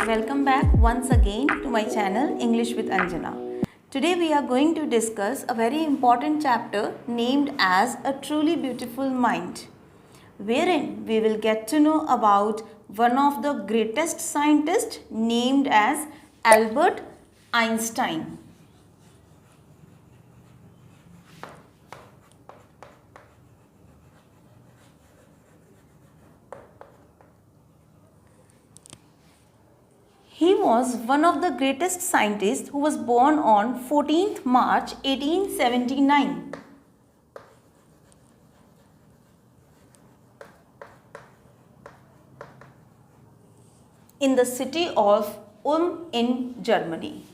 Welcome back once again to my channel English with Anjana. Today we are going to discuss a very important chapter named as A Truly Beautiful Mind, wherein we will get to know about one of the greatest scientists named as Albert Einstein. He was one of the greatest scientists who was born on 14th March 1879. In the city of in Germany.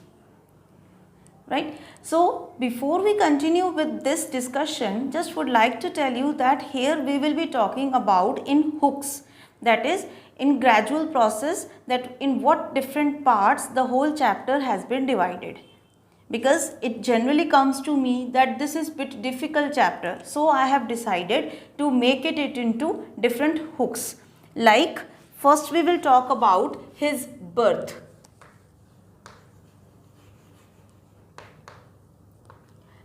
Right? So, before we continue with this discussion, just would like to tell you that here we will be talking about in hooks, that is in gradual process, that in what different parts the whole chapter has been divided, because it generally comes to me that this is bit difficult chapter, so I have decided to make it into different hooks. Like first we will talk about his birth.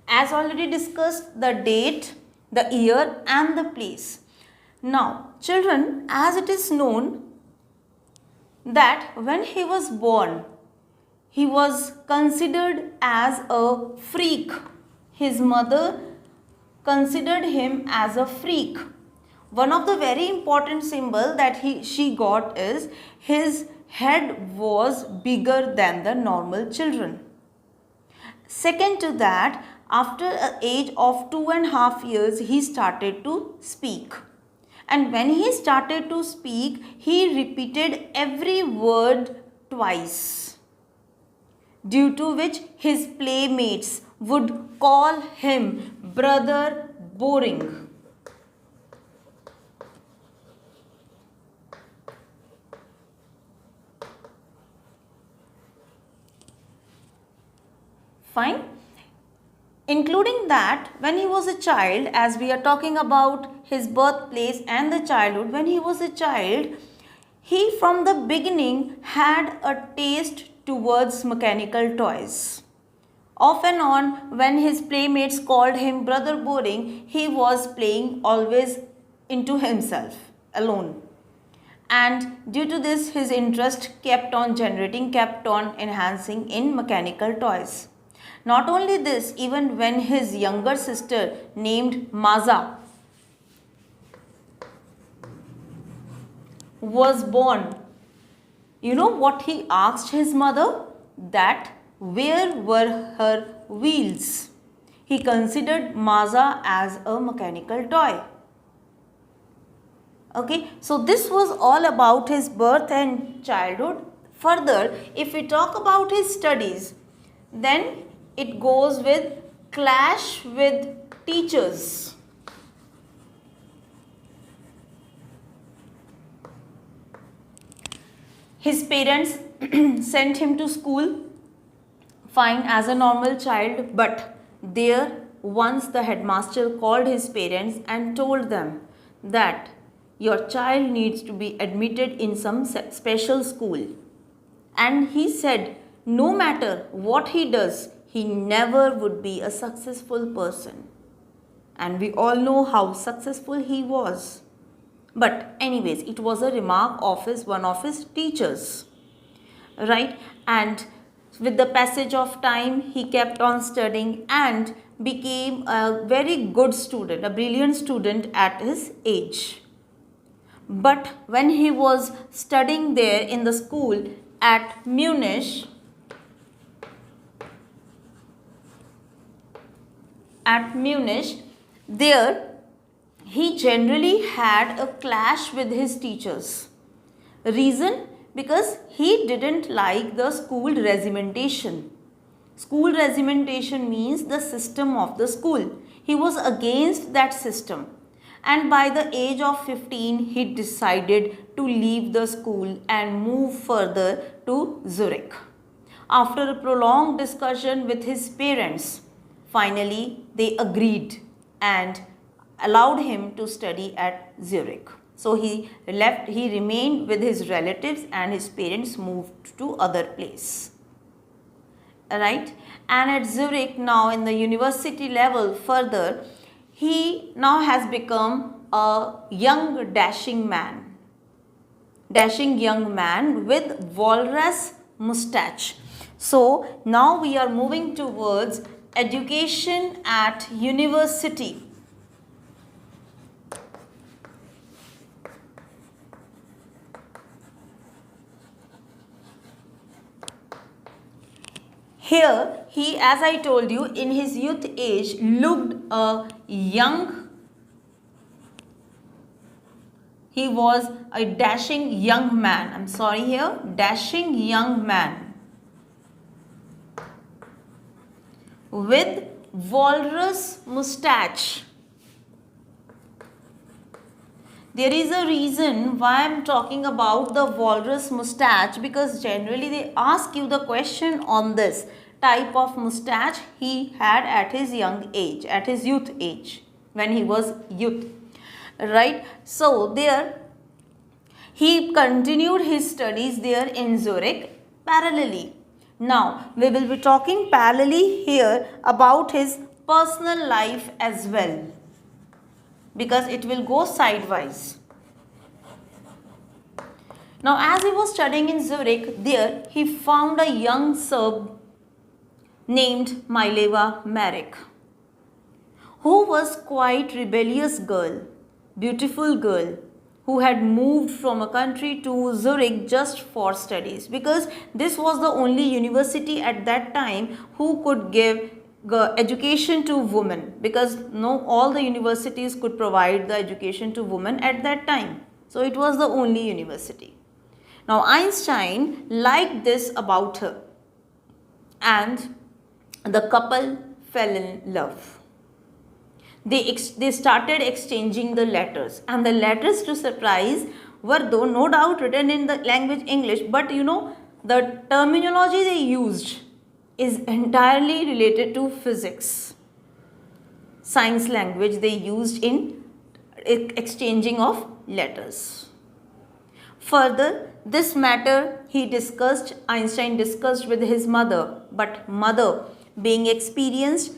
As already discussed, the date, the year and the place. Now, children, as it is known that when he was born, he was considered as a freak. His mother considered him as a freak. One of the very important symbol that she got is his head was bigger than the normal children. Second to that, after an age of 2.5 years, he started to speak. And when he started to speak, he repeated every word twice, due to which his playmates would call him Brother Boring. Fine. Including that, when he was a child, as we are talking about his birthplace and the childhood, when he was a child, he from the beginning had a taste towards mechanical toys. Off and on, when his playmates called him Brother Boring, he was playing always into himself, alone. And due to this, his interest kept on generating, kept on enhancing in mechanical toys. Not only this, even when his younger sister named Maza was born, you know what he asked his mother? That where were her wheels? He considered Maza as a mechanical toy. Okay, so this was all about his birth and childhood. Further, if we talk about his studies, then it goes with clash with teachers. His parents sent him to school, fine, as a normal child, but there once the headmaster called his parents and told them that your child needs to be admitted in some special school. And he said, no matter what he does, he never would be a successful person. And we all know how successful he was. But anyways, it was a remark of one of his teachers. Right? And with the passage of time, he kept on studying and became a very good student, a brilliant student at his age. But when he was studying there in the school at Munich, there he generally had a clash with his teachers. Reason? Because he didn't like the school regimentation. School regimentation means the system of the school. He was against that system. And by the age of 15, he decided to leave the school and move further to Zurich. After a prolonged discussion with his parents, finally they agreed and allowed him to study at Zurich. So he remained with his relatives and his parents moved to other place. Right? And at Zurich now in the university level further, he now has become a young dashing young man with walrus mustache. So now we are moving towards education at university. Here he, as I told you, in his youth age looked a young, he was a dashing young man. I'm sorry here, dashing young man with walrus mustache. There is a reason why I am talking about the walrus mustache, because generally they ask you the question on this type of mustache he had at his young age, at his youth age, when he was youth. Right? So there he continued his studies there in Zurich parallelly. Now we will be talking parallelly here about his personal life as well, because it will go sidewise. Now as he was studying in Zurich, there he found a young Serb named Mileva Marek, who was quite rebellious girl, beautiful girl, who had moved from a country to Zurich just for studies, because this was the only university at that time who could give education to women, because no all the universities could provide the education to women at that time. So it was the only university. Now Einstein liked this about her and the couple fell in love. They started exchanging the letters, and the letters, to surprise, were though no doubt written in the language English, but you know the terminology they used is entirely related to physics, science language they used in exchanging of letters. Further, this matter Einstein discussed with his mother, but mother, being experienced,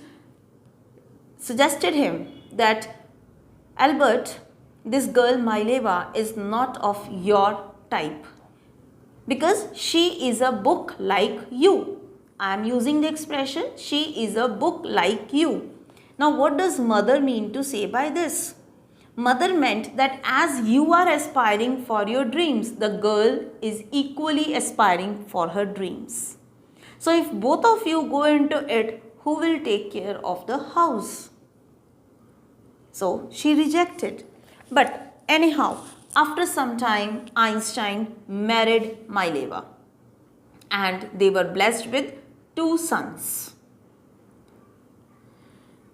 suggested him that, Albert, this girl Mileva is not of your type, because she is a book like you. I am using the expression, she is a book like you. Now what does mother mean to say by this? Mother meant that as you are aspiring for your dreams, the girl is equally aspiring for her dreams. So if both of you go into it, who will take care of the house? So she rejected. But anyhow, after some time, Einstein married Mileva, and they were blessed with 2 sons.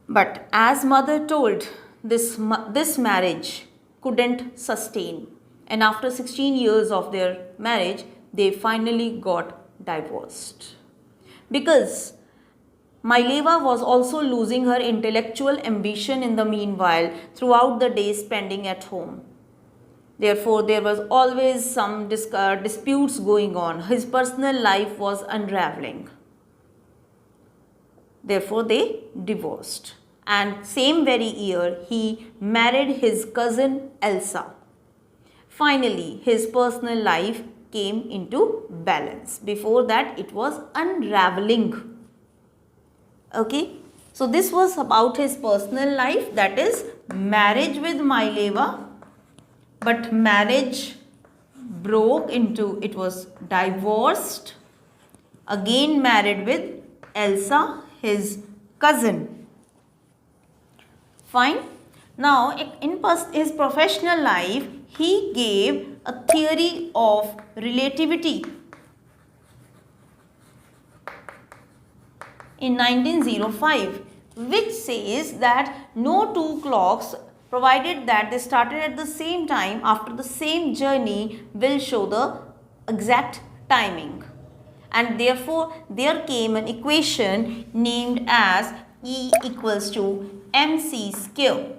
But as mother told, this marriage couldn't sustain, and after 16 years of their marriage, they finally got divorced, because Mileva was also losing her intellectual ambition in the meanwhile throughout the day spending at home. Therefore, there was always some disputes going on. His personal life was unraveling. Therefore, they divorced. And same very year, he married his cousin Elsa. Finally, his personal life came into balance. Before that, it was unraveling. Okay, so this was about his personal life, that is marriage with Mileva, but marriage broke into, it was divorced, again married with Elsa, his cousin. Fine. Now in his professional life, he gave a theory of relativity in 1905, which says that no 2 clocks, provided that they started at the same time after the same journey, will show the exact timing. And therefore, there came an equation named as E equals to mc square.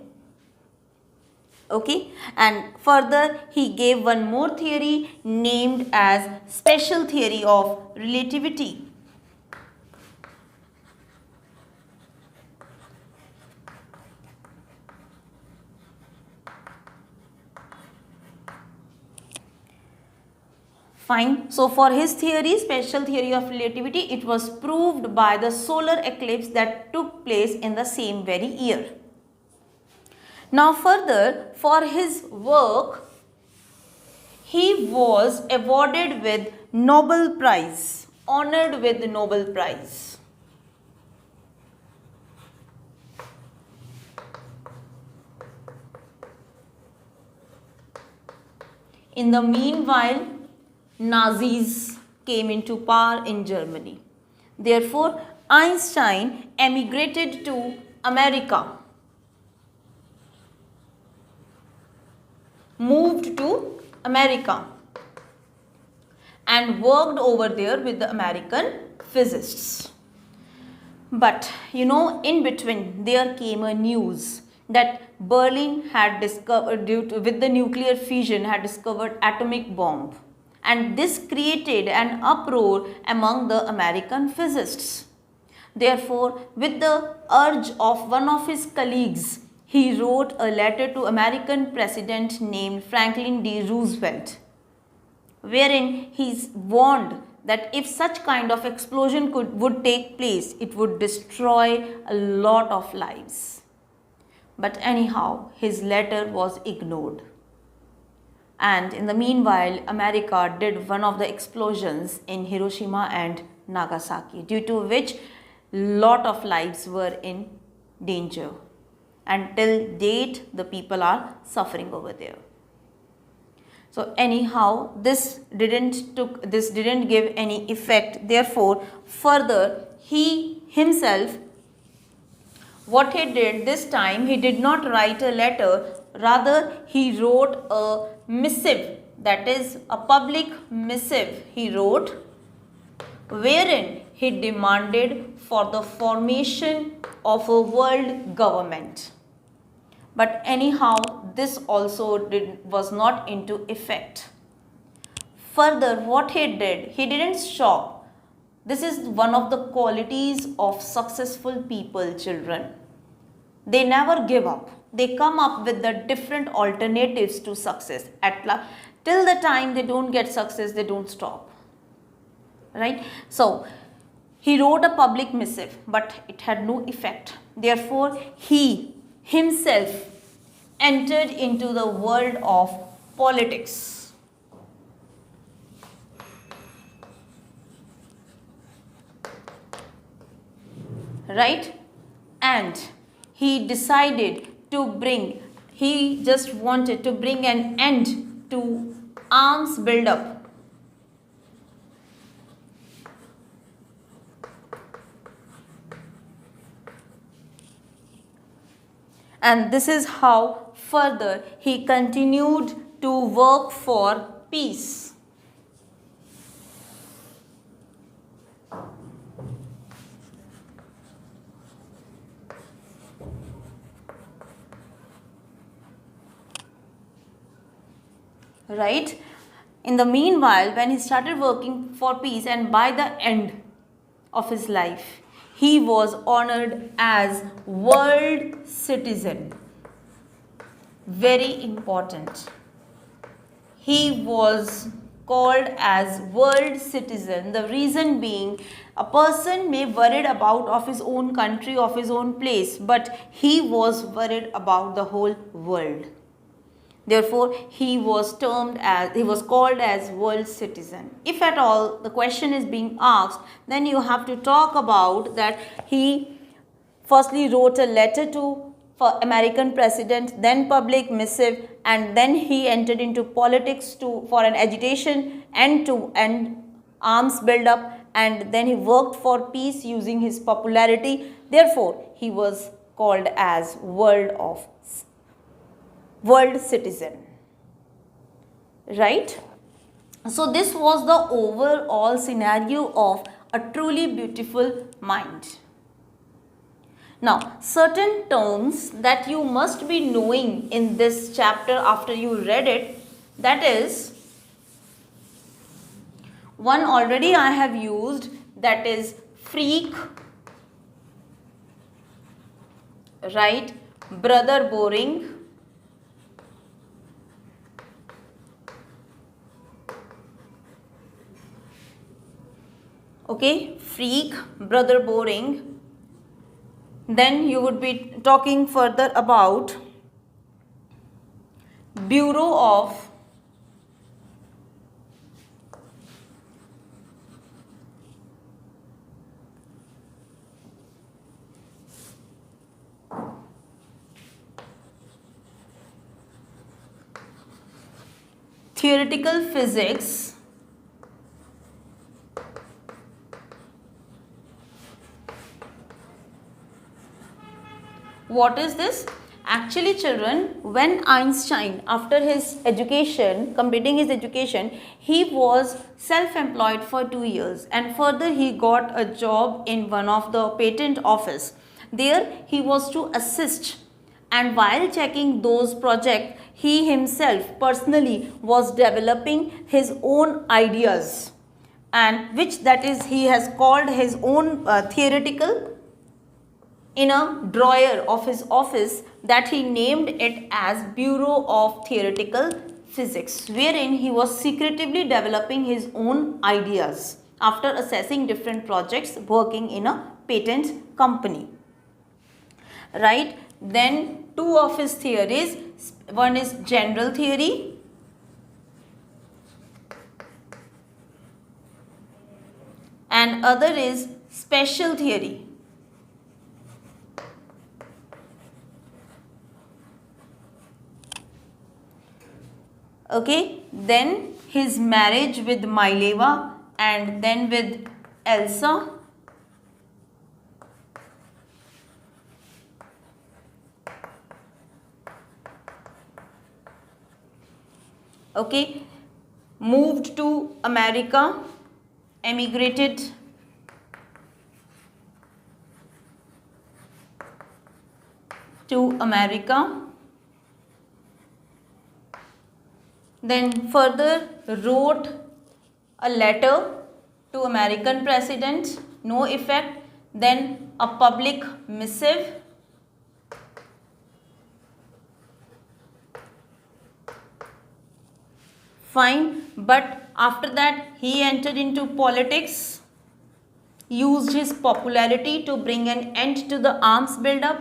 Okay, and further he gave one more theory named as special theory of relativity. Fine. So for his theory, special theory of relativity, it was proved by the solar eclipse that took place in the same very year. Now further, for his work, he was awarded with Nobel Prize, honored with the Nobel Prize. In the meanwhile, Nazis came into power in Germany. Therefore, Einstein emigrated to America, moved to America and worked over there with the American physicists. But in between there came a news that Berlin had discovered, with the nuclear fission, had discovered atomic bomb, and this created an uproar among the American physicists. Therefore, with the urge of one of his colleagues, he wrote a letter to American president named Franklin D. Roosevelt, wherein he warned that if such kind of explosion would take place, it would destroy a lot of lives. But anyhow, his letter was ignored. And in the meanwhile, America did one of the explosions in Hiroshima and Nagasaki, due to which lot of lives were in danger. And till date, the people are suffering over there. So anyhow, this didn't give any effect. Therefore, further he himself, what he did this time, he did not write a letter, rather he wrote a missive, that is a public missive he wrote, wherein he demanded for the formation of a world government. But anyhow, this also was not into effect. Further, what he did, he didn't stop. This is one of the qualities of successful people, children. They never give up. They come up with the different alternatives to success. Till the time they don't get success, they don't stop. Right? So, he wrote a public missive, but it had no effect. Therefore, he himself entered into the world of politics. Right? And he decided to he just wanted to bring an end to arms buildup. And this is how further he continued to work for peace. Right? In the meanwhile, when he started working for peace, and by the end of his life, he was honored as world citizen. Very important. He was called as world citizen. The reason being, a person may worried about of his own country, of his own place, but he was worried about the whole world. Therefore, he was called as world citizen. If at all the question is being asked, then you have to talk about that he firstly wrote a letter for American president, then public missive, and then he entered into politics for an agitation and to end arms buildup, and then he worked for peace using his popularity. Therefore, he was called as world citizen. Right? So this was the overall scenario of a truly beautiful mind. Now, certain terms that you must be knowing in this chapter after you read it, that is, one already I have used, that is freak, right? Brother boring, okay, freak, brother boring. Then you would be talking further about Bureau of Theoretical Physics. What is this? Actually, children, when Einstein, after his education, completing his education, he was self-employed for 2 years, and further he got a job in one of the patent office. There he was to assist, and while checking those projects, he himself personally was developing his own ideas, and which that is he has called his own theoretical in a drawer of his office, that he named it as Bureau of Theoretical Physics, wherein he was secretively developing his own ideas after assessing different projects working in a patent company. Right? Then two of his theories, one is general theory and other is special theory. Okay, then his marriage with Mileva and then with Elsa. Okay, moved to America, emigrated to America. Then further wrote a letter to American president, no effect. Then a public missive. Fine, but after that he entered into politics, used his popularity to bring an end to the arms build-up.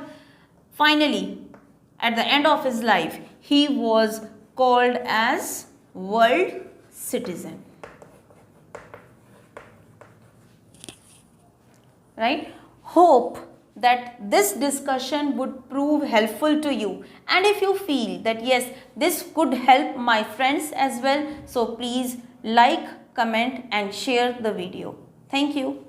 Finally, at the end of his life, he was called as world citizen. Right? Hope that this discussion would prove helpful to you, and if you feel that yes, this could help my friends as well, so please like, comment and share the video. Thank you.